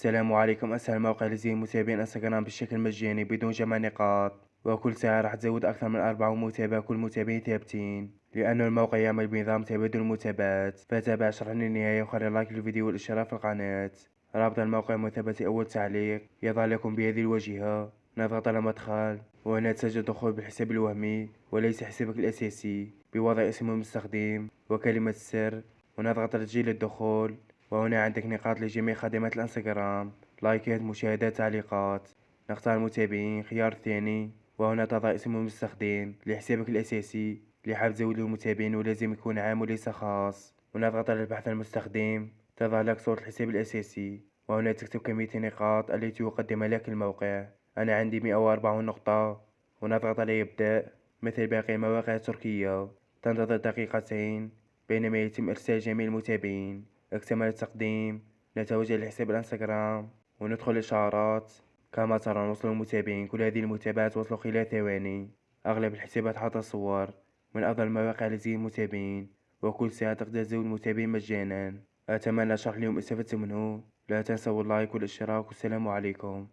السلام عليكم. أسهل موقع لزي متابعين انستغرام بشكل مجاني بدون جمع نقاط، وكل ساعة راح تزود أكثر من 4 متابعة كل متابعين ثابتين، لأنه الموقع يعمل بنظام تبادل المتابعات. فتابع شرح للنهاية وخلي لايك للفيديو والاشتراك في القناة. رابط الموقع مثبت أول تعليق يظهر لكم بهذه الواجهة. نضغط على مدخل، وهنا تسجل الدخول بالحساب الوهمي وليس حسابك الأساسي بوضع اسم المستخدم وكلمة السر، ونضغط على تسجيل الدخول. وهنا عندك نقاط لجميع خدمات الانستغرام، لايكات، مشاهدات، تعليقات. نختار المتابعين، خيار الثاني، وهنا تضع اسم المستخدم لحسابك الأساسي. لحاب تزود المتابعين ولازم يكون عام وليس خاص، ونضغط على البحث عن المستخدم. تظهر لك صورة الحساب الأساسي، وهنا تكتب كمية النقاط التي يقدمها لك الموقع. أنا عندي 140 نقطة، ونضغط على يبدأ. مثل باقي المواقع التركية تنتظر دقيقتين بينما يتم إرسال جميع المتابعين. اكتمل التقديم. نتوجه لحساب الانستغرام وندخل الإشعارات. كما ترى وصلوا المتابعين، كل هذه المتابعات وصلوا خلال ثواني. أغلب الحسابات حاطة صور. من أفضل المواقع لزي المتابعين، وكل ساعة تقدر تزود المتابعين مجانا. أتمنى شرح اليوم استفدت منه. لا تنسوا اللايك والاشتراك، والسلام عليكم.